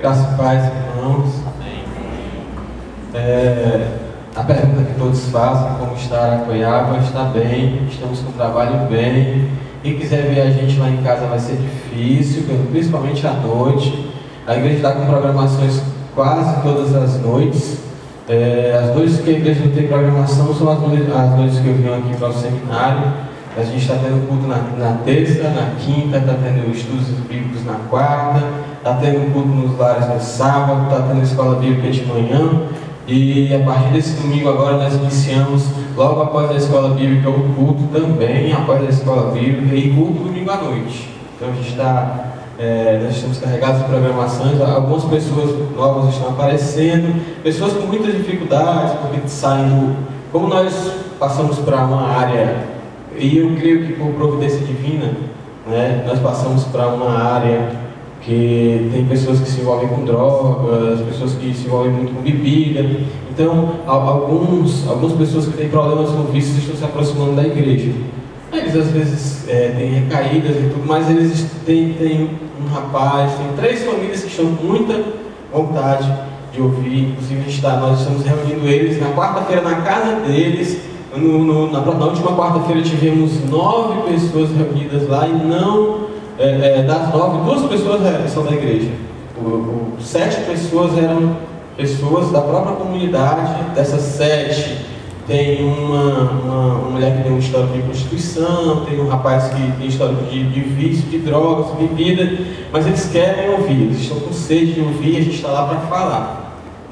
Graças e paz, irmãos. A pergunta que todos fazem, como está Araquaiaba? Está bem, estamos com o trabalho bem. Quem quiser ver a gente lá em casa vai ser difícil, principalmente à noite. A igreja está com programações quase todas as noites. As noites que a igreja não tem programação são as noites que eu venho aqui para o seminário. A gente está tendo culto na terça, na quinta, está tendo estudos bíblicos na quarta, está tendo culto nos lares no sábado, está tendo escola bíblica de manhã. E a partir desse domingo agora nós iniciamos, logo após a escola bíblica, o culto também, após a escola bíblica, e culto domingo à noite. Então a gente nós estamos carregados de programações. Algumas pessoas novas estão aparecendo, pessoas com muitas dificuldades, porque saem como nós passamos para uma área, e eu creio que por providência divina, nós passamos para uma área que tem pessoas que se envolvem com drogas, pessoas que se envolvem muito com bebida. Então, algumas pessoas que têm problemas com vícios estão se aproximando da igreja. Eles às vezes têm recaídas e tudo, mas eles têm um rapaz, tem 3 famílias que estão com muita vontade de ouvir. Inclusive nós estamos reunindo eles na quarta-feira na casa deles. Na última quarta-feira tivemos 9 pessoas reunidas lá, e das 9, 2 pessoas são da igreja. 7 pessoas eram pessoas da própria comunidade. Dessas 7, tem uma mulher que tem um histórico de prostituição, tem um rapaz que tem histórico de vício, de drogas, bebida, mas eles querem ouvir, eles estão com sede de ouvir, a gente está lá para falar.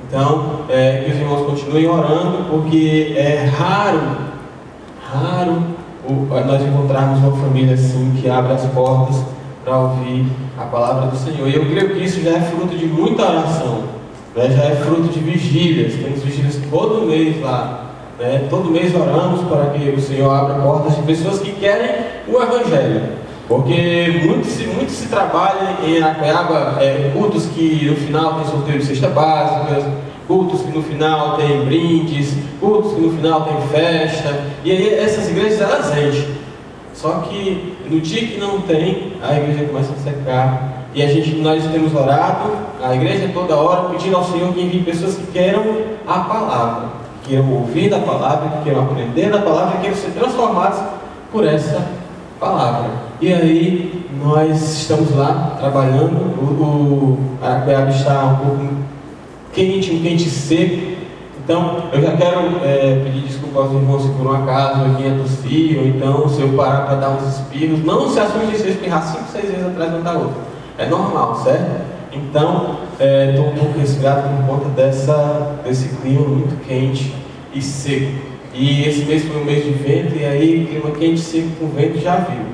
Então, que os irmãos continuem orando, porque é raro nós encontrarmos uma família assim que abre as portas para ouvir a palavra do Senhor. E eu creio que isso já é fruto de muita oração, já é fruto de vigílias. Temos vigílias todo mês lá, todo mês oramos para que o Senhor abra portas de pessoas que querem o Evangelho. Porque muito se trabalha em Araquaiaba, cultos que no final tem sorteio de cesta básica, cultos que no final tem brindes, cultos que no final tem festa, e aí essas igrejas elas enchem. Só que no dia que não tem, a igreja começa a secar. E nós temos orado, a igreja toda hora, pedindo ao Senhor que envie pessoas que queiram a palavra, que queiram ouvir da palavra, que queiram aprender da palavra, que queiram ser transformados por essa palavra. E aí nós estamos lá trabalhando. O Araquaiaba está um pouco quente, um quente seco. Então eu já quero pedir desculpa aos irmãos se por um acaso eu vinha tossir, ou então se eu parar para dar uns espirros. Não se assuste se eu espirrar 5, 6 vezes atrás um da outra. É normal, certo? Então estou um pouco resfriado por conta desse clima muito quente e seco. E esse mês foi um mês de vento, e aí clima quente, seco com vento já viu,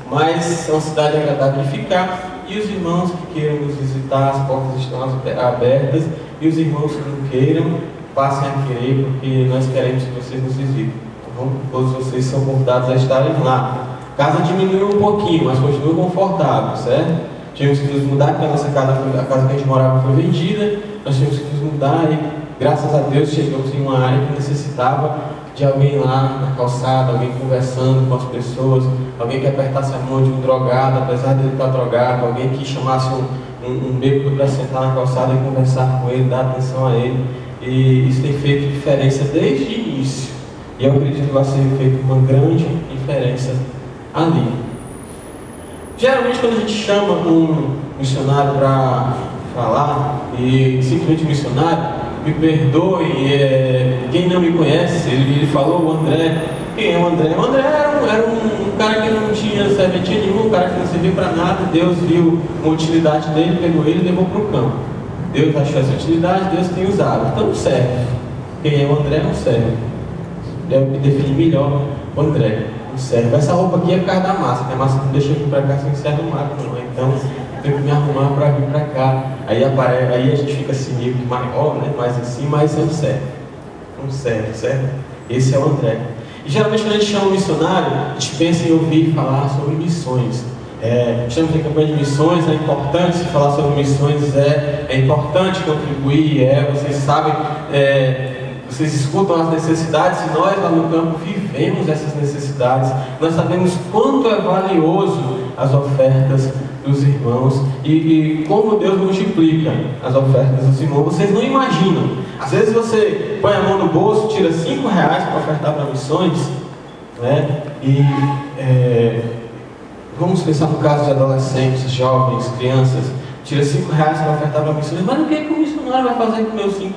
Mas é uma cidade agradável de ficar, e os irmãos que queiram nos visitar, as portas estão abertas, e os irmãos que não queiram, passem a querer, porque nós queremos que vocês nos visitem. Então, todos vocês são convidados a estarem lá. A casa diminuiu um pouquinho, mas continua confortável, certo? Tivemos que nos mudar, porque a casa que a gente morava foi vendida, nós tivemos que nos mudar, e graças a Deus chegamos em uma área que necessitava de alguém lá na calçada, alguém conversando com as pessoas, alguém que apertasse a mão de um drogado, apesar de ele estar drogado, alguém que chamasse um bêbado para sentar na calçada e conversar com ele, dar atenção a ele. E isso tem feito diferença desde o início, e eu acredito que vai ser feita uma grande diferença ali. Geralmente quando a gente chama um missionário para falar, e simplesmente missionário, me perdoe, quem não me conhece, ele falou o André. Quem é o André? O André era um cara que não tinha serventia nenhuma, um cara que não servia para nada. Deus viu uma utilidade dele, pegou ele e levou para o campo. Deus achou essa utilidade, Deus tem usado. Então serve. Quem é o André não serve. É o que define melhor o André. Não serve. Essa roupa aqui é por causa da massa, que a massa não deixa eu vir para cá sem ser arrumado, não. Então tenho que me arrumar para vir para cá. Aí a gente fica assim meio que maior, mais assim, mas não serve. Não serve, certo? Esse é o André. E geralmente quando a gente chama um missionário, a gente pensa em ouvir falar sobre missões. Estamos em campanha de missões, é importante se falar sobre missões, é importante contribuir, vocês sabem, vocês escutam as necessidades, e nós lá no campo vivemos essas necessidades. Nós sabemos quanto é valioso as ofertas dos irmãos e como Deus multiplica as ofertas dos irmãos. Vocês não imaginam. Às vezes você põe a mão no bolso, tira R$5 para ofertar para missões, né? Vamos pensar no caso de adolescentes, jovens, crianças. Tira R$5 para ofertar para missões. Mas o que o missionário vai fazer com meus R$5?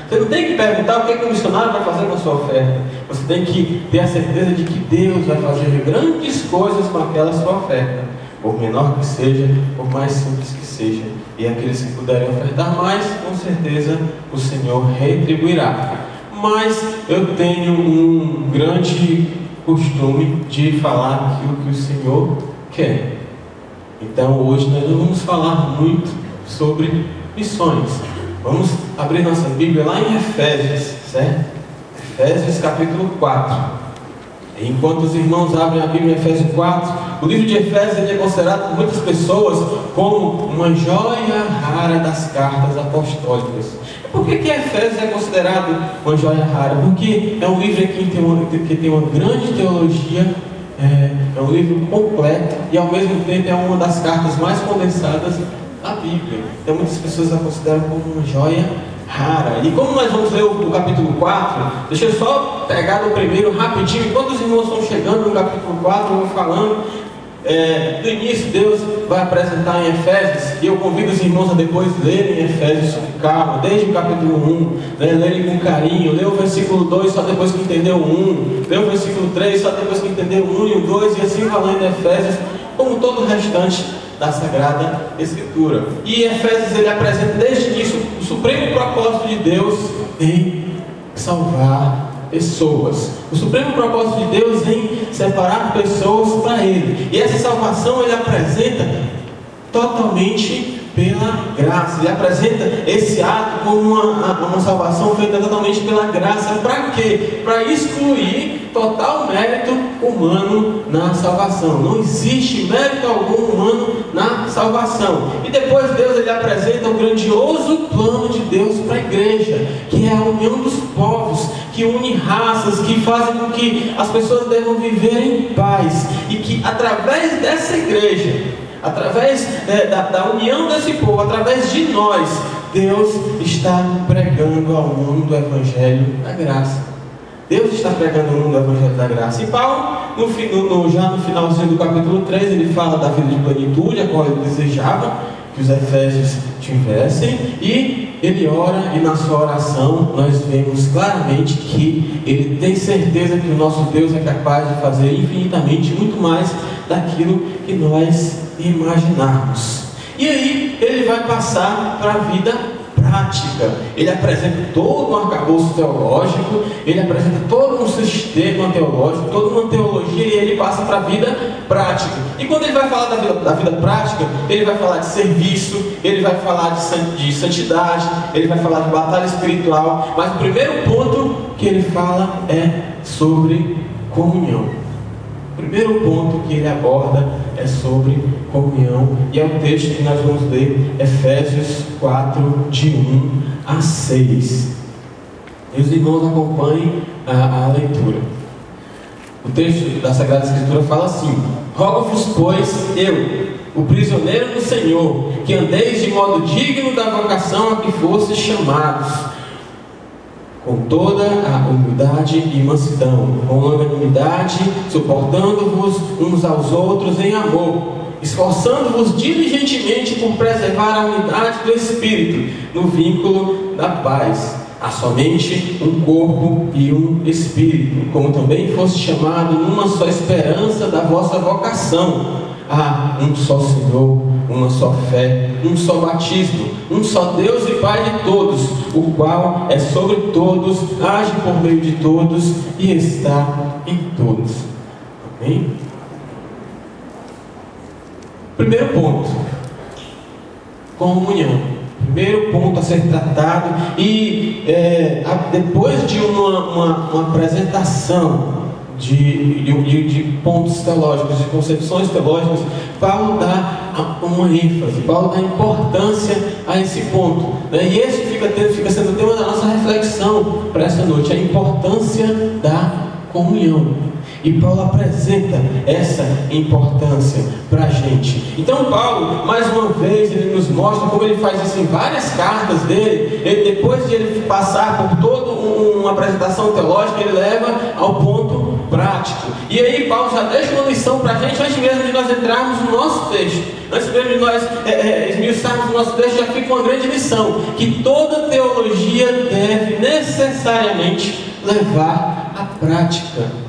Você não tem que perguntar o que o missionário vai fazer com a sua oferta. Você tem que ter a certeza de que Deus vai fazer grandes coisas com aquela sua oferta, por menor que seja, por mais simples que seja. E aqueles que puderem ofertar mais, com certeza o Senhor retribuirá. Mas eu tenho um grande costume de falar aquilo que o Senhor quer. Então hoje nós não vamos falar muito sobre missões. Vamos abrir nossa Bíblia lá em Efésios, certo? Efésios capítulo 4. Enquanto os irmãos abrem a Bíblia em Efésios 4, o livro de Efésios ele é considerado por muitas pessoas como uma joia rara das cartas apostólicas. Por que Efésios é considerado uma joia rara? Porque é um livro que tem uma grande teologia, é um livro completo e ao mesmo tempo é uma das cartas mais condensadas da Bíblia. Então muitas pessoas a consideram como uma joia rara. E como nós vamos ler o capítulo 4, deixa eu só pegar no primeiro rapidinho. Enquanto os irmãos estão chegando no capítulo 4, eu vou falando. Do início, Deus vai apresentar em Efésios, e eu convido os irmãos a depois lerem Efésios com calma, desde o capítulo 1, lerem com carinho, ler o versículo 2 só depois que entendeu o 1, ler o versículo 3 só depois que entendeu o 1 e o 2, e assim falando em Efésios, como todo o restante da Sagrada Escritura. E Efésios ele apresenta desde o início o supremo propósito de Deus em salvar pessoas. O supremo propósito de Deus em separar pessoas para Ele. E essa salvação ele apresenta totalmente pela graça. Ele apresenta esse ato como uma salvação feita totalmente pela graça. Para quê? Para excluir total mérito humano na salvação. Não existe mérito algum humano na salvação. E depois Deus ele apresenta o grandioso plano de Deus para a igreja, que é a união dos povos, que une raças, que fazem com que as pessoas devam viver em paz. E que através dessa igreja, através da união desse povo, através de nós, Deus está pregando ao mundo o Evangelho da graça. Deus está pregando ao mundo o Evangelho da graça. E Paulo, já no finalzinho do capítulo 3, ele fala da vida de plenitude, a qual ele desejava que os efésios tivessem, e ele ora, e na sua oração nós vemos claramente que ele tem certeza que o nosso Deus é capaz de fazer infinitamente muito mais daquilo que nós imaginarmos. E aí ele vai passar para a vida prática. Ele apresenta todo um arcabouço teológico, ele apresenta todo um sistema teológico, toda uma teologia, e ele passa para a vida prática. E quando ele vai falar da vida prática, ele vai falar de serviço, ele vai falar de santidade, ele vai falar de batalha espiritual. Mas o primeiro ponto que ele fala é sobre comunhão. O primeiro ponto que ele aborda é sobre comunhão, e é o texto que nós vamos ler, Efésios 4, de 1 a 6. E os irmãos acompanhem a leitura. O texto da Sagrada Escritura fala assim: rogo-vos, pois, eu, o prisioneiro do Senhor, que andeis de modo digno da vocação a que fostes chamados, com toda a humildade e mansidão, com longanimidade, suportando-vos uns aos outros em amor, esforçando-vos diligentemente por preservar a unidade do Espírito, no vínculo da paz. Há somente um corpo e um Espírito, como também foste chamado numa só esperança da vossa vocação. Há um só Senhor, uma só fé, um só batismo, um só Deus e Pai de todos, o qual é sobre todos, age por meio de todos e está em todos. Amém? Primeiro ponto: comunhão. Primeiro ponto a ser tratado, e depois de uma apresentação de pontos teológicos, de concepções teológicas, Paulo dá uma ênfase, Paulo dá importância a esse ponto, né? E esse fica sendo o tema da nossa reflexão para essa noite, a importância da comunhão. E Paulo apresenta essa importância para a gente. Então Paulo, mais uma vez, ele nos mostra como ele faz isso em várias cartas dele. Ele, depois de ele passar por toda uma apresentação teológica, ele leva ao ponto prático. E aí Paulo já deixa uma lição para a gente, antes mesmo de nós entrarmos no nosso texto. Antes mesmo de nós esmiuçarmos o nosso texto, já fica uma grande lição: que toda teologia deve necessariamente levar à prática.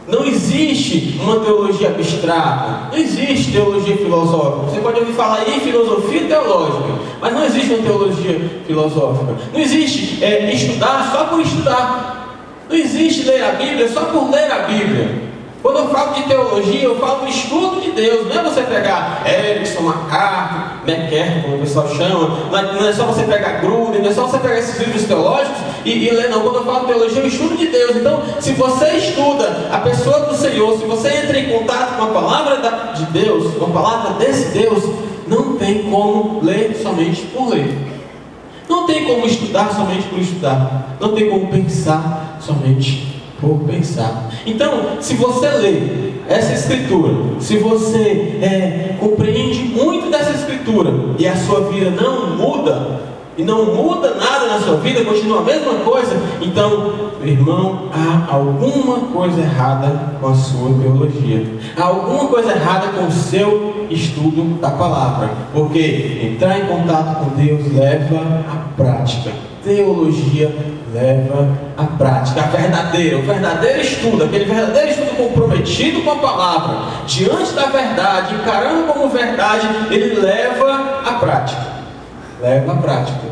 Não existe uma teologia abstrata, não existe teologia filosófica. Você pode ouvir falar em filosofia teológica, mas não existe uma teologia filosófica. Não existe estudar só por estudar. Não existe ler a Bíblia só por ler a Bíblia. Quando eu falo de teologia, eu falo do estudo de Deus. Não é você pegar Erickson, MacArthur, McKerr, como o pessoal chama. Não é só você pegar Gruden, não é só você pegar esses livros teológicos e ler, não. Quando eu falo de teologia, eu estudo de Deus. Então, se você estuda a pessoa do Senhor, se você entra em contato com a palavra de Deus, com a palavra desse Deus, não tem como ler somente por ler. Não tem como estudar somente por estudar. Não tem como pensar somente por pensar. Então, se você lê essa escritura, se você compreende muito dessa escritura e a sua vida não muda, e não muda nada na sua vida, continua a mesma coisa, então, meu irmão, há alguma coisa errada com a sua teologia. Há alguma coisa errada com o seu estudo da palavra. Porque entrar em contato com Deus leva à prática. Teologia leva à prática. O verdadeiro estudo, aquele verdadeiro estudo comprometido com a palavra, diante da verdade, encarando como verdade, ele leva à prática. Leva à prática.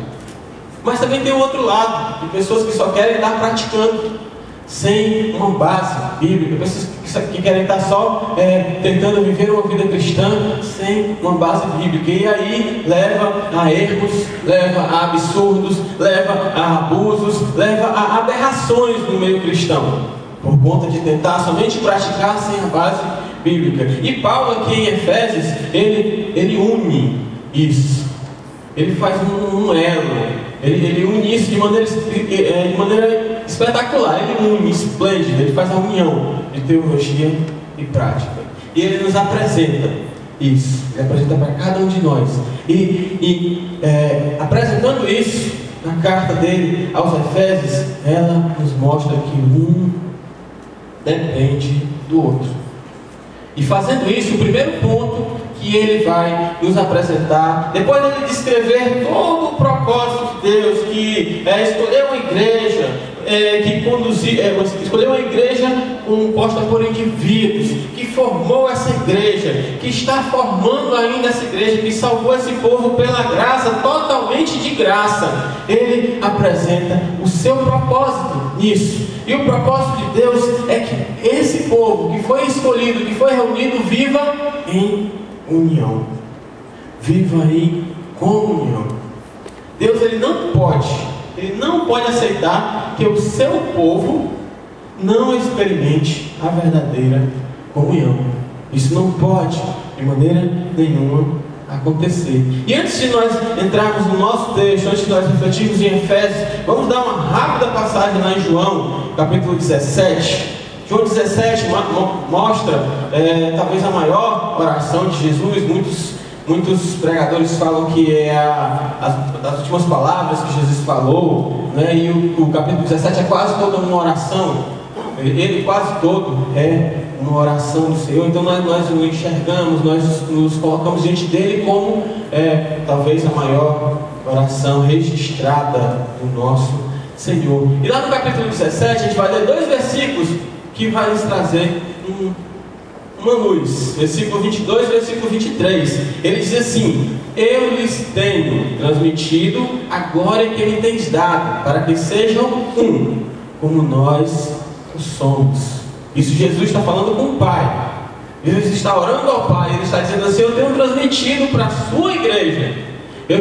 Mas também tem o outro lado, de pessoas que só querem estar praticando, sem uma base bíblica, pessoas que querem estar só tentando viver uma vida cristã, sem uma base bíblica. E aí leva a erros, leva a absurdos, leva a abusos, leva a aberrações no meio cristão, por conta de tentar somente praticar sem a base bíblica. E Paulo aqui em Efésios, ele une isso. Ele faz um elo. Ele une isso de maneira espetacular. Ele une, esplêndido. Ele faz a união de teologia e prática. E ele nos apresenta isso. Ele apresenta para cada um de nós. Apresentando isso na carta dele aos Efésios, ela nos mostra que um depende do outro. E fazendo isso, o primeiro ponto que ele vai nos apresentar, depois de ele descrever todo o propósito de Deus, que escolheu uma igreja, escolheu uma igreja composta por indivíduos, que formou essa igreja, que está formando ainda essa igreja, que salvou esse povo pela graça, totalmente de graça. Ele apresenta o seu propósito nisso. E o propósito de Deus é que esse povo que foi escolhido, que foi reunido, viva em união. Viva em comunhão. Deus ele não pode aceitar que o seu povo não experimente a verdadeira comunhão. Isso não pode de maneira nenhuma acontecer. E antes de nós entrarmos no nosso texto, antes de nós refletirmos em Efésios, vamos dar uma rápida passagem lá em João, capítulo 17. João 17 mostra talvez a maior oração de Jesus. Muitos pregadores falam que é das últimas palavras que Jesus falou, né? E o capítulo 17 é quase toda uma oração. Ele quase todo é uma oração do Senhor. Então nós o enxergamos, nós nos colocamos diante dele como talvez a maior oração registrada do nosso Senhor. E lá no capítulo 17 a gente vai ler 2 versículos que vai nos trazer uma luz. Versículo 22 e versículo 23. Ele diz assim: eu lhes tenho transmitido a glória que me tens dado, para que sejam um, como nós o somos. Isso Jesus está falando com o Pai. Jesus está orando ao Pai. Ele está dizendo assim: eu tenho transmitido para a sua igreja, eu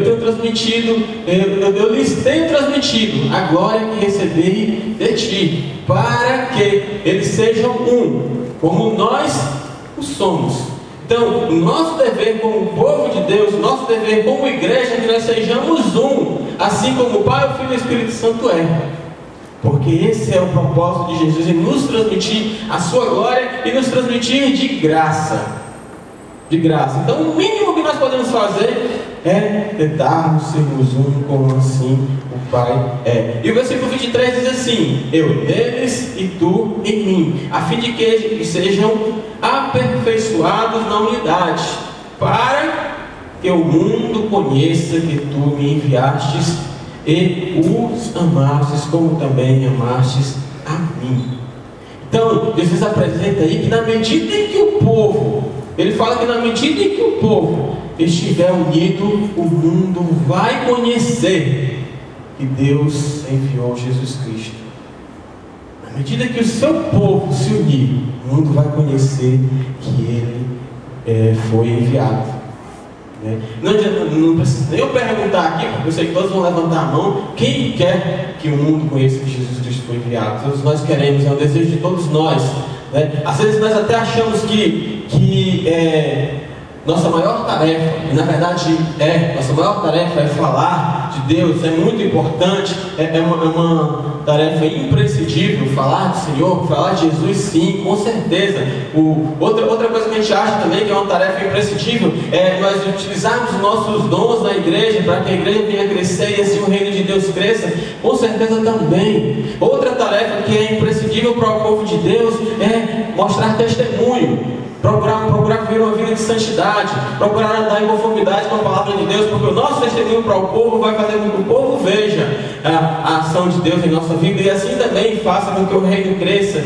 lhes tenho transmitido a glória que recebi de ti, para que eles sejam um, como nós o somos. Então, o nosso dever como povo de Deus, o nosso dever como igreja é que nós sejamos um, assim como o Pai, o Filho e o Espírito Santo é. Porque esse é o propósito de Jesus, em nos transmitir a sua glória e nos transmitir de graça. De graça. Então o mínimo que nós podemos fazer é tentarmos sermos um como assim o Pai é. E o versículo 23 diz assim: eu neles e tu em mim, a fim de que sejam aperfeiçoados na unidade, para que o mundo conheça que tu me enviastes e os amastes como também amastes a mim. Então Jesus apresenta aí que na medida em que o povo, ele fala que na medida em que o povo estiver unido, o mundo vai conhecer que Deus enviou Jesus Cristo. Na medida que o seu povo se unir, o mundo vai conhecer que ele foi enviado. Não precisa nem eu perguntar aqui, porque eu sei que todos vão levantar a mão. Quem quer que o mundo conheça que Jesus Cristo foi enviado? Todos nós queremos, é o desejo de todos nós. Às vezes nós até achamos que nossa maior tarefa, e na verdade nossa maior tarefa é falar de Deus, é muito importante, é uma tarefa imprescindível, falar do Senhor, falar de Jesus, sim, com certeza. Outra coisa que a gente acha também que é uma tarefa imprescindível é nós utilizarmos os nossos dons na igreja, para que a igreja venha crescer e assim o reino de Deus cresça, com certeza também. Outra tarefa que é imprescindível para o povo de Deus é mostrar testemunho. Procurar viver uma vida de santidade, procurar andar em conformidade com a palavra de Deus, porque o nosso testemunho para o povo vai fazer com que o povo veja a ação de Deus em nossa vida e assim também faça com que o reino cresça,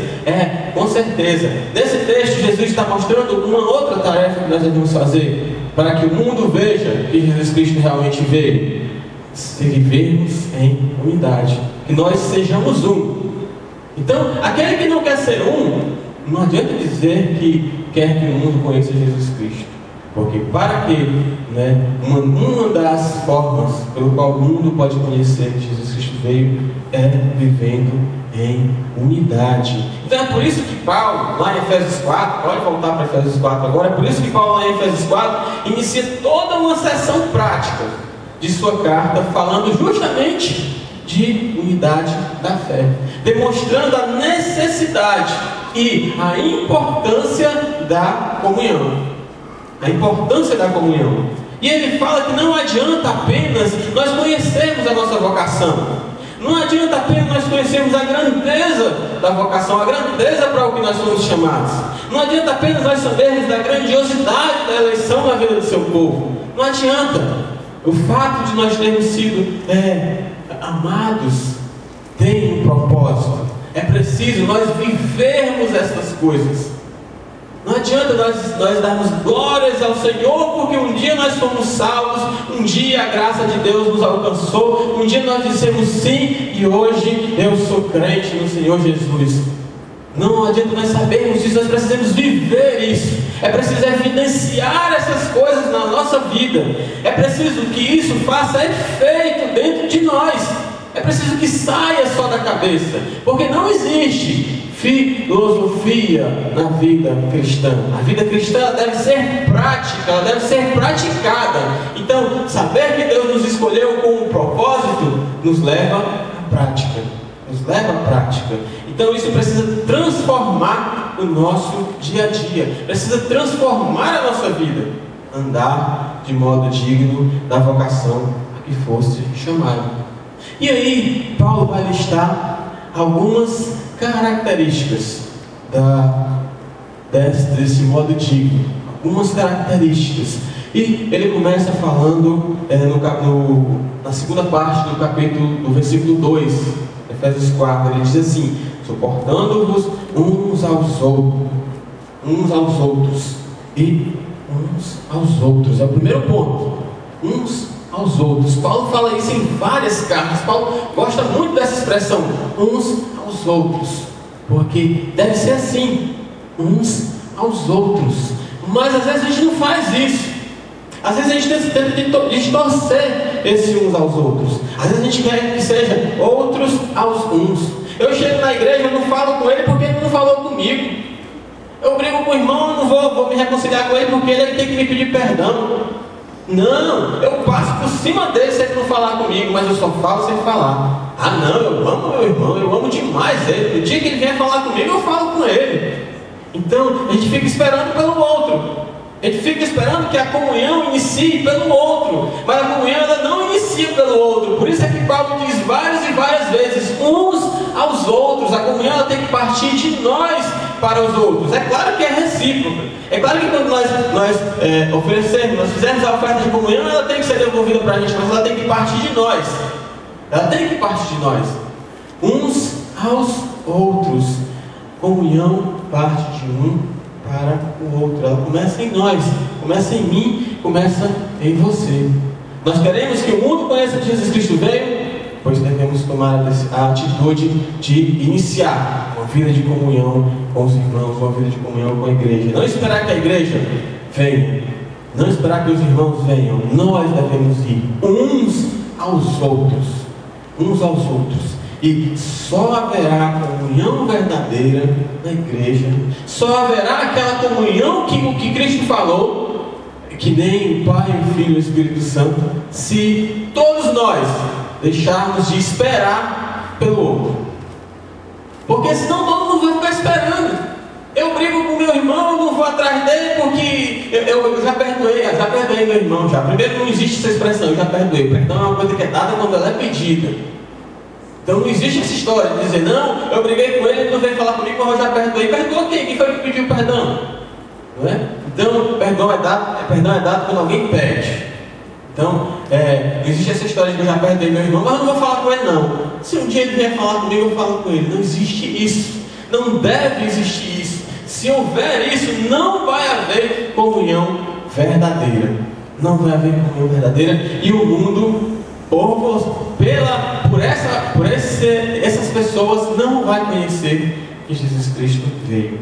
com certeza. Nesse texto Jesus está mostrando uma outra tarefa que nós devemos fazer para que o mundo veja que Jesus Cristo realmente veio: se vivermos em unidade, que nós sejamos um. Então, aquele que não quer ser um, não adianta dizer que quer que o mundo conheça Jesus Cristo, porque para que uma das formas pelo qual o mundo pode conhecer que Jesus Cristo veio é vivendo em unidade. Então é por isso que Paulo, lá em Efésios 4, pode voltar para Efésios 4 agora, é por isso que Paulo lá em Efésios 4 inicia toda uma sessão prática de sua carta, falando justamente de unidade da fé, demonstrando a necessidade e a importância da comunhão. A importância da comunhão. E ele fala que não adianta apenas nós conhecermos a nossa vocação. Não adianta apenas nós conhecermos a grandeza da vocação, a grandeza para o que nós somos chamados. Não adianta apenas nós sabermos da grandiosidade da eleição na vida do seu povo. Não adianta. O fato de nós termos sido amados tem um propósito. É preciso nós vivermos essas coisas. Não adianta nós darmos glórias ao Senhor, porque um dia nós fomos salvos, um dia a graça de Deus nos alcançou, um dia nós dissemos sim, e hoje eu sou crente no Senhor Jesus. Não adianta nós sabermos isso, nós precisamos viver isso. É preciso evidenciar essas coisas na nossa vida. É preciso que isso faça efeito dentro de nós. É preciso que saia só da cabeça, porque não existe filosofia na vida cristã. A vida cristã deve ser prática, ela deve ser praticada. Então, saber que Deus nos escolheu com um propósito nos leva à prática. Nos leva à prática. Então isso precisa transformar o nosso dia a dia. Precisa transformar a nossa vida. Andar de modo digno da vocação a que fosse chamado. E aí, Paulo vai listar algumas características desse modo digno. Algumas características. E ele começa falando na segunda parte do capítulo, do versículo 2, Efésios 4. Ele diz assim: suportando-vos uns aos outros e uns aos outros. É o primeiro ponto. Uns aos outros. Paulo fala isso em várias cartas. Paulo gosta muito dessa expressão, uns aos outros, porque deve ser assim, uns aos outros. Mas às vezes a gente não faz isso. Às vezes a gente tenta distorcer esse uns aos outros. Às vezes a gente quer que seja outros aos uns. Eu chego na igreja, eu não falo com ele porque ele não falou comigo. Eu brigo com o irmão, eu não vou me reconciliar com ele porque ele tem que me pedir perdão. Não, eu passo por cima dele se ele não falar comigo, mas eu só falo sem falar. Ah não, eu amo meu irmão, eu amo demais ele. No dia que ele vier falar comigo, eu falo com ele. Então, a gente fica esperando pelo outro. A gente fica esperando que a comunhão inicie pelo outro. Mas a comunhão ela não inicia pelo outro. Por isso é que Paulo diz várias e várias vezes, uns aos outros. A comunhão ela tem que partir de nós para os outros. É claro que é recíproca. É claro que quando nós oferecermos, nós fizermos a oferta de comunhão, ela tem que ser devolvida para a gente, mas ela tem que partir de nós. Ela tem que partir de nós. Uns aos outros. Comunhão parte de um para o outro. Ela começa em nós, começa em mim, começa em você. Nós queremos que o mundo conheça que Jesus Cristo veio, pois devemos tomar a atitude de iniciar uma vida de comunhão com os irmãos, uma vida de comunhão com a igreja. Não esperar que a igreja venha, não esperar que os irmãos venham. Nós devemos ir uns aos outros, uns aos outros. E só haverá comunhão verdadeira na igreja, só haverá aquela comunhão que o que Cristo falou, que nem o Pai, o Filho e o Espírito Santo, se todos nós deixarmos de esperar pelo outro. Porque senão todo mundo vai ficar esperando. Eu brigo com meu irmão, não vou atrás dele porque eu já perdoei meu irmão já. Primeiro, não existe essa expressão, eu já perdoei. Perdão é uma coisa que é dada quando ela é pedida. Então não existe essa história de dizer, não, eu briguei com ele, ele não veio falar comigo, mas eu já perdoei. Perdoou quem? Quem foi que pediu perdão? Não é? Então, perdão é dado quando alguém pede. Então, não existe essa história de que eu já perdoei meu irmão, mas eu não vou falar com ele não. Se um dia ele vier falar comigo, eu falo com ele. Não existe isso. Não deve existir isso. Se houver isso, não vai haver comunhão verdadeira. Não vai haver comunhão verdadeira. E o mundo, essas pessoas não vai conhecer que Jesus Cristo veio.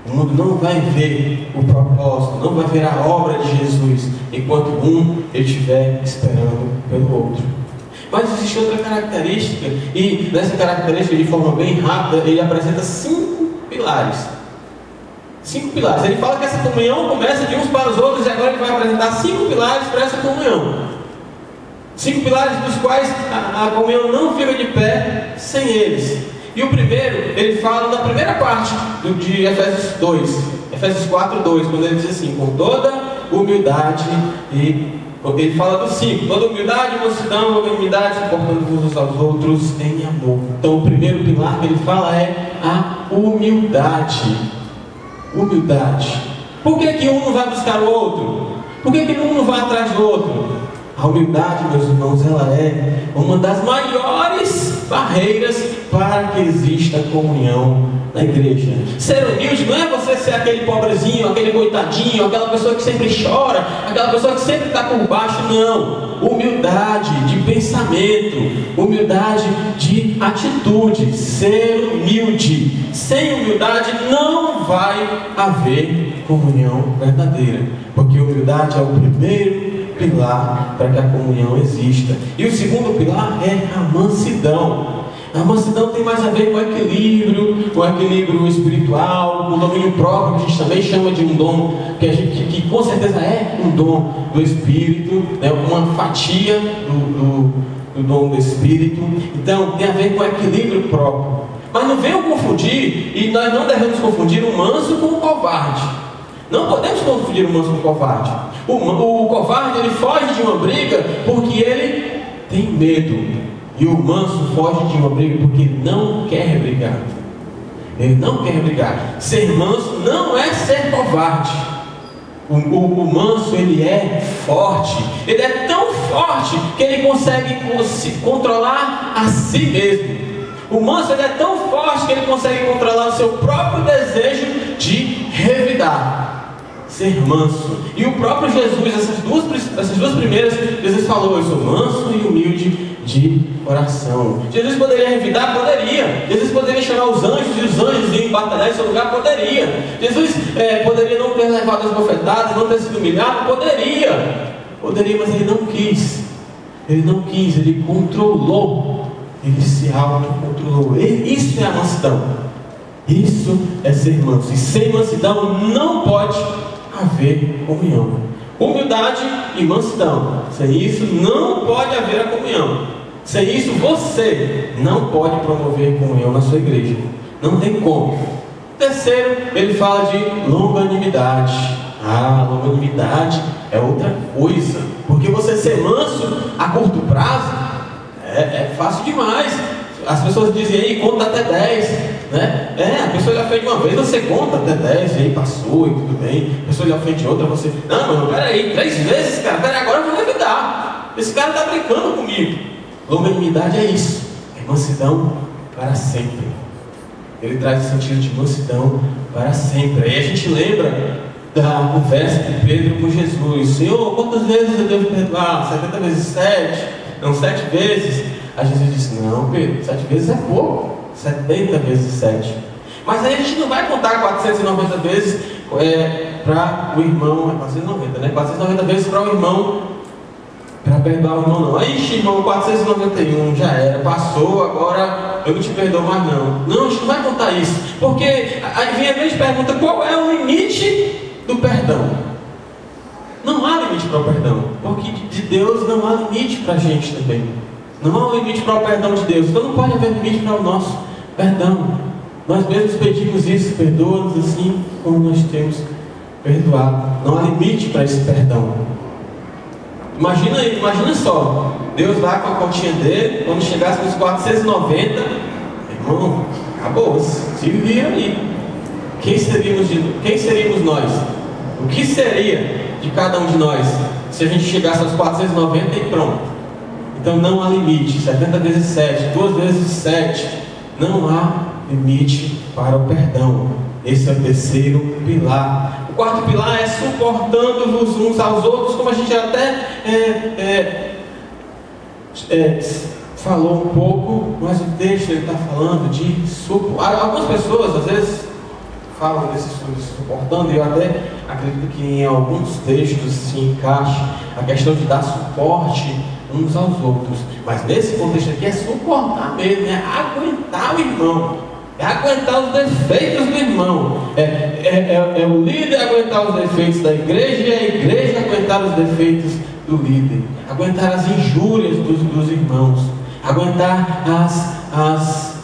O mundo não vai ver o propósito, não vai ver a obra de Jesus, enquanto ele estiver esperando pelo outro. Mas existe outra característica, e nessa característica, de forma bem rápida, ele apresenta 5 pilares. 5 pilares. Ele fala que essa comunhão começa de uns para os outros, e agora ele vai apresentar 5 pilares para essa comunhão. 5 pilares dos quais a comunhão não fica de pé sem eles. E o primeiro, ele fala na primeira parte de Efésios 2, Efésios 4, 2, quando ele diz assim, com toda humildade, e ele fala do 5, toda humildade, mansidão, longanimidade, suportando-vos uns aos outros em amor. Então o primeiro pilar que ele fala é a humildade. Humildade. Por que um não vai buscar o outro? Por que um não vai atrás do outro? A humildade, meus irmãos, ela é uma das maiores barreiras para que exista comunhão na igreja. Ser humilde não é você ser aquele pobrezinho, aquele coitadinho, aquela pessoa que sempre chora, aquela pessoa que sempre está por baixo, não. Humildade de pensamento, humildade de atitude, ser humilde. Sem humildade não vai haver comunhão verdadeira, porque humildade é o primeiro pilar para que a comunhão exista. E o segundo pilar é a mansidão. A mansidão tem mais a ver com o equilíbrio espiritual, com o domínio próprio, que a gente também chama de um dom, que com certeza é um dom do Espírito, né? Uma fatia do dom do Espírito. Então tem a ver com o equilíbrio próprio. Mas não venham confundir, e nós não devemos confundir o manso com o covarde. Não podemos confundir o manso com o covarde. O covarde, ele foge de uma briga porque ele tem medo. E o manso foge de uma briga porque ele não quer brigar. Ele não quer brigar. Ser manso não é ser covarde. O manso, ele é forte. Ele é tão forte que ele consegue se controlar a si mesmo. O manso, ele é tão forte que ele consegue controlar o seu próprio desejo de revidar. Ser manso. E o próprio Jesus, essas duas primeiras, Jesus falou, eu sou manso e humilde de coração. Jesus poderia revidar? Poderia. Jesus poderia chamar os anjos e os anjos irem batalhar em seu lugar? Poderia. Jesus poderia não ter levado as bofetadas, não ter sido humilhado? Poderia, mas ele não quis. Ele não quis, ele controlou. Ele se autocontrolou. Isso é a mansidão. Isso é ser manso. E sem mansidão não pode haver comunhão. Humildade e mansidão. Sem isso não pode haver a comunhão. Sem isso, você não pode promover comunhão na sua igreja. Não tem como. Terceiro, ele fala de longanimidade. Longanimidade é outra coisa. Porque você ser manso a curto prazo é fácil demais. As pessoas dizem aí, conta até 10, né? A pessoa lhe ofende uma vez, você conta até 10, e aí passou e tudo bem. A pessoa lhe ofende outra, você... Não, mano, peraí, 3 vezes, cara, peraí, agora eu vou revidar. Esse cara está brincando comigo. Longanimidade é isso, é mansidão para sempre. Ele traz o sentido de mansidão para sempre. Aí a gente lembra da conversa de Pedro com Jesus. Senhor, quantas vezes eu devo perdoar? 70 vezes 7? Não, 7 vezes. Aí Jesus disse, não Pedro, 7 vezes é pouco, 70 vezes 7. Mas aí a gente não vai contar 490 vezes para o irmão, 490, né? 490 vezes para o irmão, para perdoar o irmão não. Aí, irmão, 491 já era, passou, agora eu não te perdoo mais não. Não, a gente não vai contar isso, porque aí vem a grande pergunta, qual é o limite do perdão? Não há limite para o perdão, porque de Deus não há limite para a gente também. Não há um limite para o perdão de Deus, então não pode haver limite para o nosso perdão. Nós mesmos pedimos isso, perdoa-nos assim como nós temos perdoado. Não há limite para esse perdão. Imagina só, Deus lá com a continha dele, quando chegasse nos 490, irmão, acabou, se vira aí. Quem seríamos nós? O que seria de cada um de nós se a gente chegasse aos 490 e pronto? Então não há limite, 70 vezes 7, 2 vezes 7, não há limite para o perdão. Esse é o terceiro pilar. O quarto pilar é suportando-vos uns aos outros, como a gente até falou um pouco, mas o texto ele está falando de suportar. Algumas pessoas às vezes falam desse suportando, e eu até acredito que em alguns textos se encaixa a questão de dar suporte uns aos outros, mas nesse contexto aqui é suportar mesmo, é aguentar o irmão, é aguentar os defeitos do irmão, é o líder aguentar os defeitos da igreja e a igreja aguentar os defeitos do líder, aguentar as injúrias dos irmãos, aguentar as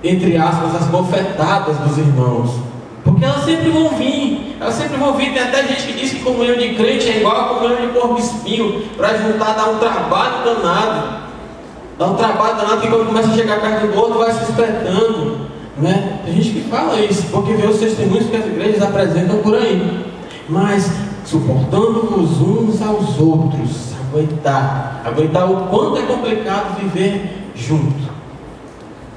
entre aspas, as bofetadas dos irmãos, porque elas sempre vão vir, tem até gente que diz que comunhão de crente é igual a comunhão de porco-espinho, para juntar dá um trabalho danado, que quando começa a chegar perto do outro vai se espetando, né? Tem gente que fala isso, porque vê os testemunhos que as igrejas apresentam por aí, mas suportando-vos uns aos outros, aguentar o quanto é complicado viver junto.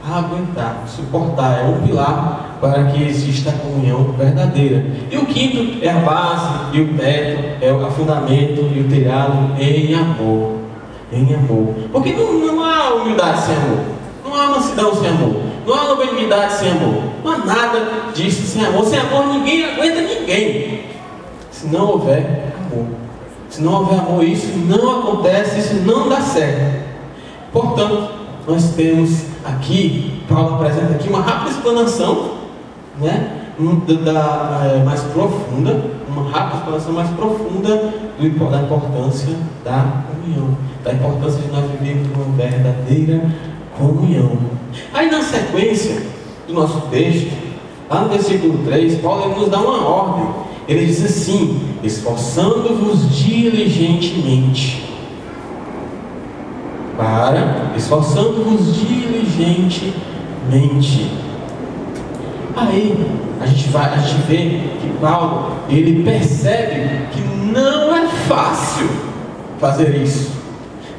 Aguentar, suportar, é um pilar para que exista a comunhão verdadeira. E o quinto é a base e o teto, é o fundamento e o telhado em amor. Em amor. Porque não há humildade sem amor, não há mansidão sem amor, não há longanimidade sem amor, não há nada disso sem amor. Sem amor ninguém aguenta ninguém. Se não houver amor, se não houver amor, isso não acontece, isso não dá certo. Portanto, nós temos aqui, Paulo apresenta aqui uma rápida explanação, né, mais profunda, uma rápida explanação mais profunda da importância da comunhão, da importância de nós vivermos uma verdadeira comunhão. Aí na sequência do nosso texto, lá no versículo 3, Paulo nos dá uma ordem. Ele diz assim: esforçando-vos diligentemente. Esforçando-vos diligentemente. Aí a gente vê que Paulo, ele percebe que não é fácil fazer isso.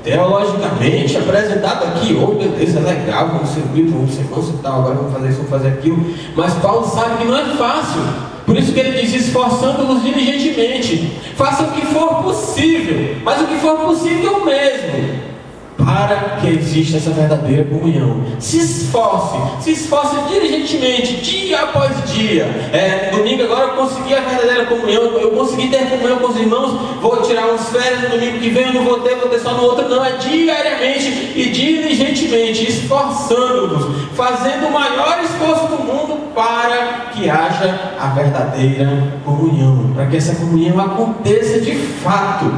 Teologicamente apresentado aqui, beleza, legal, vamos servir, vamos ser manso e tal, agora vamos fazer isso, vamos fazer aquilo. Mas Paulo sabe que não é fácil. Por isso que ele diz: esforçando-vos diligentemente. Faça o que for possível, mas o que for possível mesmo, para que exista essa verdadeira comunhão. Se esforce diligentemente, dia após dia. Domingo agora eu consegui a verdadeira comunhão, eu consegui ter comunhão com os irmãos, vou tirar umas férias no domingo que vem, eu não vou ter só no outro. Não, é diariamente e diligentemente, esforçando-vos, fazendo o maior esforço do mundo para que haja a verdadeira comunhão, para que essa comunhão aconteça de fato,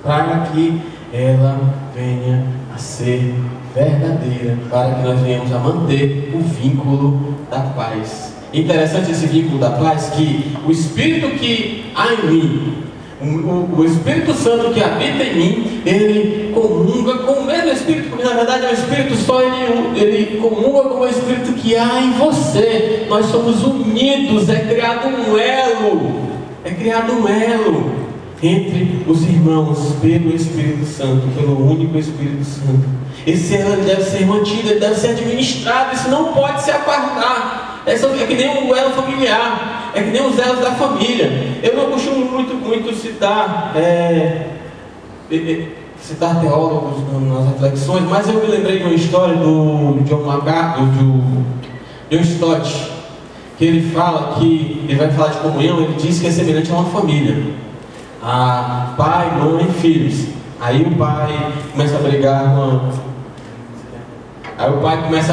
para que ela venha a ser verdadeira, para que nós venhamos a manter o vínculo da paz. Interessante esse vínculo da paz, que o Espírito que há em mim, o Espírito Santo que habita em mim, ele comunga com o mesmo Espírito, porque na verdade é um Espírito só, ele comunga com o Espírito que há em você. Nós somos unidos, é criado um elo entre os irmãos pelo Espírito Santo, pelo único Espírito Santo. Esse elo deve ser mantido, ele deve ser administrado, isso não pode se apartar. É que nem o elo familiar, é que nem os elos da família. Eu não costumo muito citar teólogos nas reflexões, mas eu me lembrei de uma história do John Stott, que ele vai falar de comunhão. Ele diz que é semelhante a uma família, a pai, mãe e filhos. Aí o pai começa a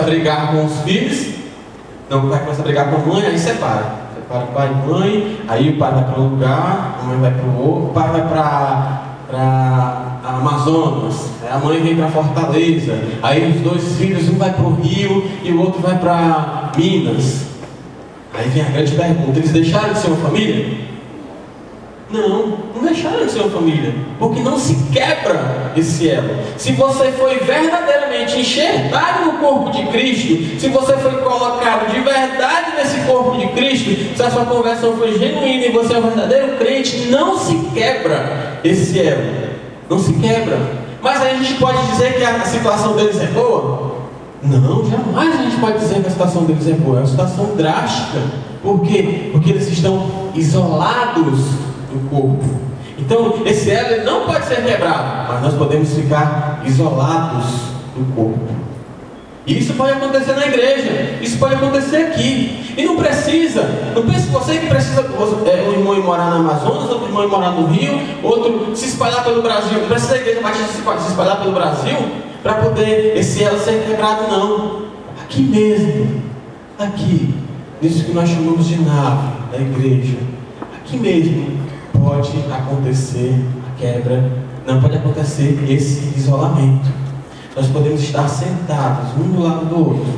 brigar com os filhos. Não, o pai começa a brigar com a mãe, aí separa o pai e mãe. Aí o pai vai para um lugar, a mãe vai para o outro, o pai vai para Amazonas, a mãe vem para Fortaleza. Aí os dois filhos, um vai para o Rio e o outro vai para Minas. Aí vem a grande pergunta: eles deixaram de ser uma família? Não deixaram de ser uma família, porque não se quebra esse elo. Se você foi verdadeiramente enxertado no corpo de Cristo, se você foi colocado de verdade nesse corpo de Cristo, se a sua conversão foi genuína e você é um verdadeiro crente, não se quebra esse elo, não se quebra. Mas aí a gente pode dizer que a situação deles é boa? Não, jamais a gente pode dizer que a situação deles é boa. É uma situação drástica. Por quê? Porque eles estão isolados do corpo. Então esse elo não pode ser quebrado, mas nós podemos ficar isolados do corpo. E isso pode acontecer na igreja, isso pode acontecer aqui. E não pense você que precisa, um irmão ir morar na Amazonas, outro irmão ir morar no Rio, outro se espalhar pelo Brasil. Não precisa a igreja batista se espalhar pelo Brasil para poder esse elo ser quebrado, não. Aqui mesmo, aqui, nisso que nós chamamos de nave da igreja, aqui mesmo pode acontecer a quebra, não pode acontecer esse isolamento. Nós podemos estar sentados um do lado do outro,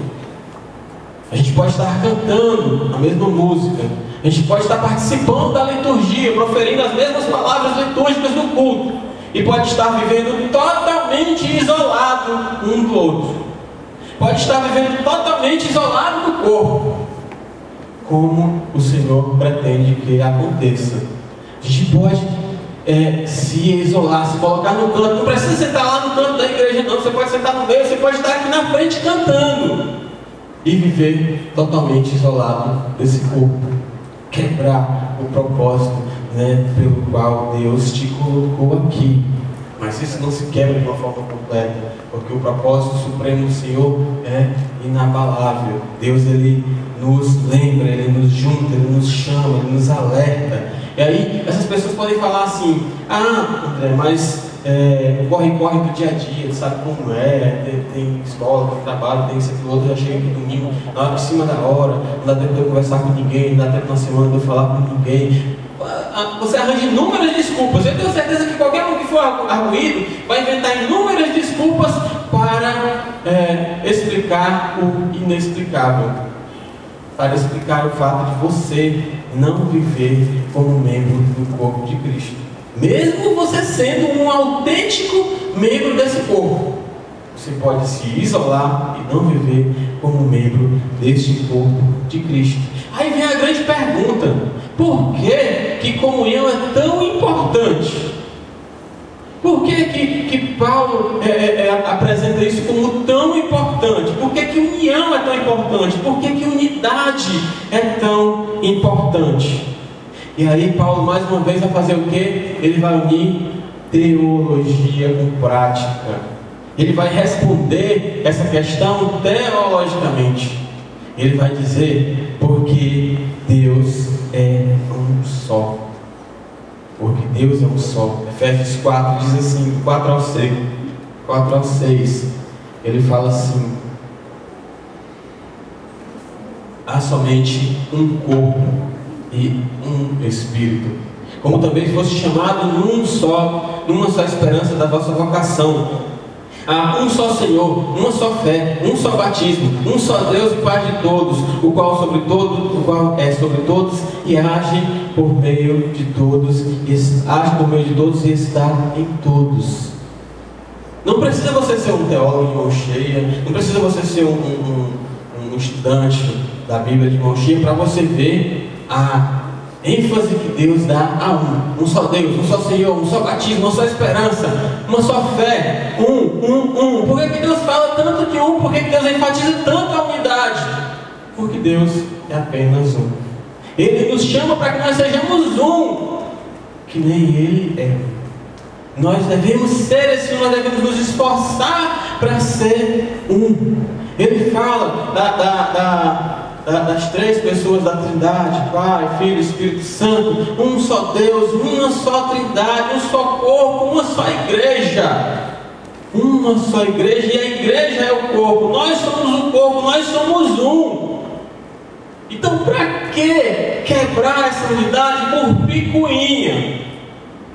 a gente pode estar cantando a mesma música, a gente pode estar participando da liturgia, proferindo as mesmas palavras litúrgicas no culto, e pode estar vivendo totalmente isolado um do outro, pode estar vivendo totalmente isolado do corpo, como o Senhor pretende que aconteça. A gente pode se isolar, se colocar no canto. Não precisa sentar lá no canto da igreja, não. Você pode sentar no meio, você pode estar aqui na frente cantando e viver totalmente isolado desse corpo. Quebrar o propósito, pelo qual Deus te colocou aqui. Mas isso não se quebra de uma forma completa, porque o propósito supremo do Senhor é inabalável. Deus, ele nos lembra, ele nos junta, ele nos chama, ele nos alerta. E aí essas pessoas podem falar assim: André, mas corre do dia a dia, sabe como tem escola, tem trabalho, tem isso aqui, outro, já chega aqui domingo, na hora de cima da hora, não dá tempo de eu conversar com ninguém, não dá tempo na semana de eu falar com ninguém. Você arranja inúmeras desculpas. Eu tenho certeza que qualquer um que for arguído vai inventar inúmeras desculpas para explicar o inexplicável, para explicar o fato de você não viver como membro do corpo de Cristo, mesmo você sendo um autêntico membro desse corpo. Você pode se isolar e não viver como membro deste corpo de Cristo. Aí vem a grande pergunta: por que comunhão é tão importante? Por que Paulo apresenta isso como tão importante? Por que união é tão importante? Por que unidade é tão importante? E aí Paulo mais uma vez vai fazer o quê? Ele vai unir teologia com prática. Ele vai responder essa questão teologicamente. Ele vai dizer: porque Deus é um só. Porque Deus é um só. Efésios 4 diz assim, 4 ao 6, ele fala assim: há somente um corpo e um Espírito, como também fosse chamado numa só esperança da vossa vocação. Há um só Senhor, uma só fé, um só batismo, um só Deus e Pai de todos, o qual é sobre todos e age por meio de todos, e está em todos. Não precisa você ser um teólogo de mão cheia, não precisa você ser um estudante da Bíblia de mão cheia para você ver a ênfase que Deus dá a um só Deus, um só Senhor, um só batismo, uma só esperança, uma só fé, um. Por que Deus fala tanto de um? Por que Deus enfatiza tanto a unidade? Porque Deus é apenas um. Ele nos chama para que nós sejamos um, que nem Ele é. Nós devemos ser esse um, nós devemos nos esforçar para ser um. Ele fala das três pessoas da Trindade, Pai, Filho e Espírito Santo, um só Deus, uma só Trindade, um só corpo, uma só igreja. Uma só igreja, e a igreja é o corpo. Nós somos o corpo, nós somos um. Então, para que quebrar essa unidade por picuinha?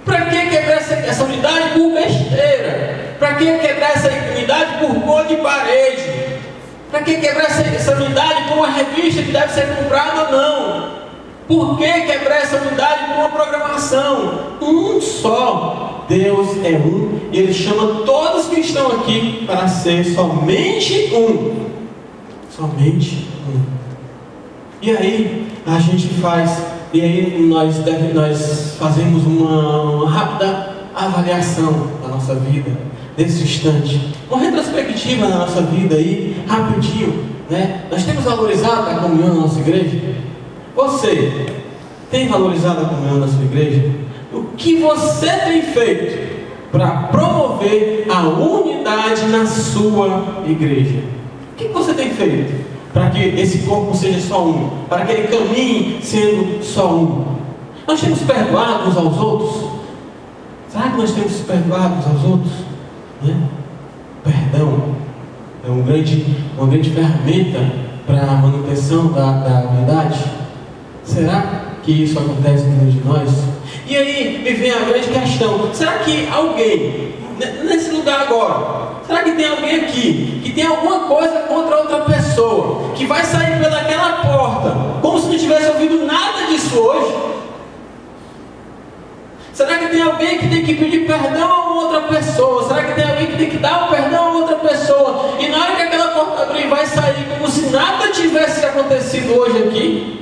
Para que quebrar essa unidade por besteira? Para que quebrar essa unidade por cor de parede? Para que quebrar essa unidade por uma revista que deve ser comprada ou não? Por que quebrar essa unidade por uma programação? Um só. Deus é um, e Ele chama todos que estão aqui para ser somente um. Somente um. E aí a gente faz, e aí nós fazemos uma rápida avaliação da nossa vida, desse instante, uma retrospectiva na nossa vida aí, rapidinho, né? Nós temos valorizado a comunhão na nossa igreja? Você tem valorizado a comunhão na sua igreja? O que você tem feito para promover a unidade na sua igreja? O que você tem feito para que esse corpo seja só um, para que ele caminhe sendo só um? Nós temos perdoado uns aos outros? Será que nós temos perdoado uns aos outros? Né? Perdão é uma grande ferramenta para a manutenção da unidade. Será que isso acontece no meio de nós? E aí me vem a grande questão: será que alguém nesse lugar agora, será que tem alguém aqui que tem alguma coisa contra outra pessoa, que vai sair pelaquela porta como se não tivesse ouvido nada disso hoje? Será que tem alguém que tem que pedir perdão a uma outra pessoa? Será que tem alguém que tem que dar um perdão a outra pessoa? E na hora que aquela porta abrir, vai sair como se nada tivesse acontecido hoje aqui?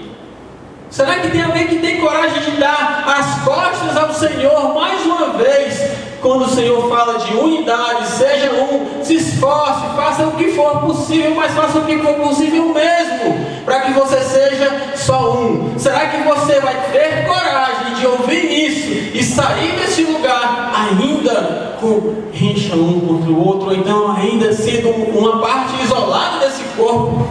Será que tem alguém que tem coragem de dar as costas ao Senhor mais uma vez, quando o Senhor fala de unidade? Seja um, se esforce, faça o que for possível, mas faça o que for possível mesmo, para que você seja só um. Será que você vai ter coragem de ouvir isso e sair desse lugar ainda com rincha um contra o outro, ou então ainda sendo uma parte isolada desse corpo?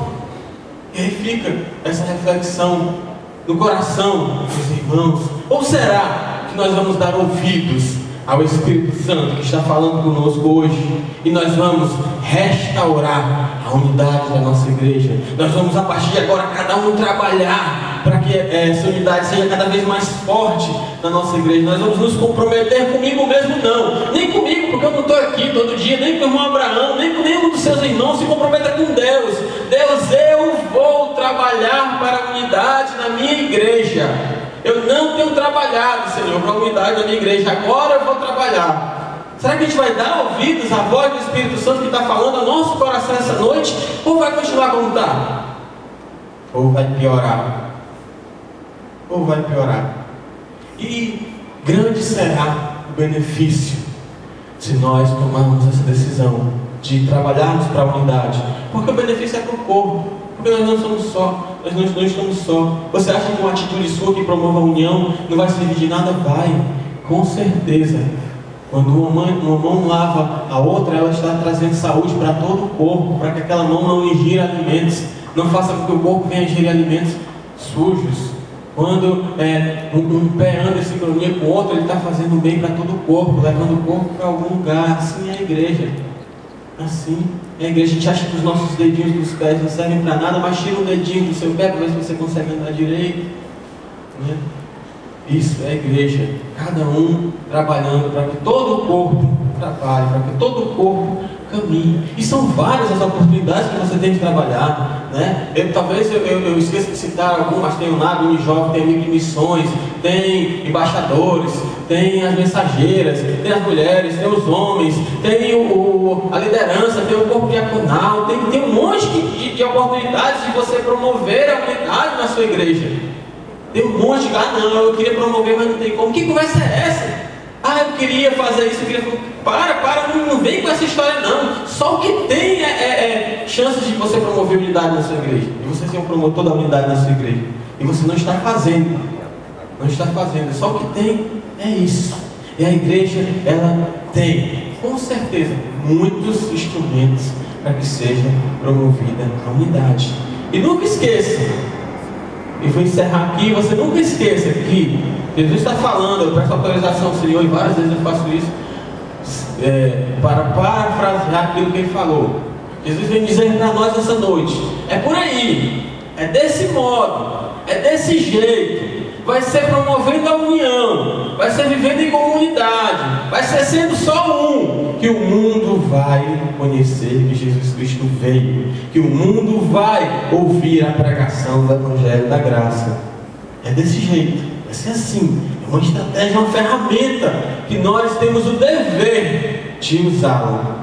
E aí fica essa reflexão no coração dos irmãos. Ou será que nós vamos dar ouvidos ao Espírito Santo que está falando conosco hoje, e nós vamos restaurar a unidade da nossa igreja? Nós vamos, a partir de agora, cada um trabalhar para que essa unidade seja cada vez mais forte na nossa igreja. Nós vamos nos comprometer comigo mesmo, não, nem comigo, porque eu não estou aqui todo dia, nem com o irmão Abraão, nem com nenhum dos seus irmãos. Se comprometa com Deus. Deus, eu vou trabalhar para a unidade na minha igreja. Eu não tenho trabalhado, Senhor, para a unidade da minha igreja. Agora eu vou trabalhar. Será que a gente vai dar ouvidos à voz do Espírito Santo que está falando ao nosso coração essa noite? Ou vai continuar como está? Ou vai piorar? Ou vai piorar? E grande será o benefício se nós tomarmos essa decisão de trabalharmos para a unidade. Porque o benefício é para o povo. Porque nós não somos só. Nós não estamos só. Você acha que uma atitude sua que promova a união não vai servir de nada? Vai, com certeza. Quando uma mão lava a outra, ela está trazendo saúde para todo o corpo, para que aquela mão não ingira alimentos, não faça com que o corpo venha ingerir alimentos sujos. Quando um pé anda em sincronia com o outro, ele está fazendo bem para todo o corpo, levando o corpo para algum lugar. Assim é a igreja. Assim é a igreja. A gente acha que os nossos dedinhos dos pés não servem para nada, mas tira um dedinho do seu pé para ver se você consegue andar direito, né? Isso é a igreja. Cada um trabalhando para que todo o corpo trabalhe, para que todo o corpo caminhe. E são várias as oportunidades que você tem de trabalhar, né? Talvez eu esqueça de citar algumas, mas tem o NAB, o Unijovem, tem a Amigo de Missões, tem embaixadores, tem as mensageiras, tem as mulheres, tem os homens, tem a liderança, tem o corpo diaconal, tem um monte de oportunidades de você promover a unidade na sua igreja. Tem um monte de, não, eu queria promover, mas não tem como. Que conversa é essa? Eu queria fazer isso, eu queria... não vem com essa história não. Só o que tem chances de você promover unidade na sua igreja. E você ser um promotor da unidade na sua igreja. E você não está fazendo. Não está fazendo. Só o que tem é isso. E a igreja, ela tem, com certeza, muitos instrumentos para que seja promovida a unidade. E nunca esqueça, e vou encerrar aqui, você nunca esqueça que Jesus está falando, eu peço autorização do Senhor, e várias vezes eu faço isso, para parafrasear aquilo que Ele falou. Jesus vem dizer para nós essa noite, é por aí, é desse modo, é desse jeito, vai ser promovendo a união, vai ser vivendo em comunidade, vai ser sendo só um, que o mundo vai conhecer que Jesus Cristo veio, que o mundo vai ouvir a pregação do Evangelho da Graça. É desse jeito, vai ser assim, é uma estratégia, uma ferramenta que nós temos o dever de usá-la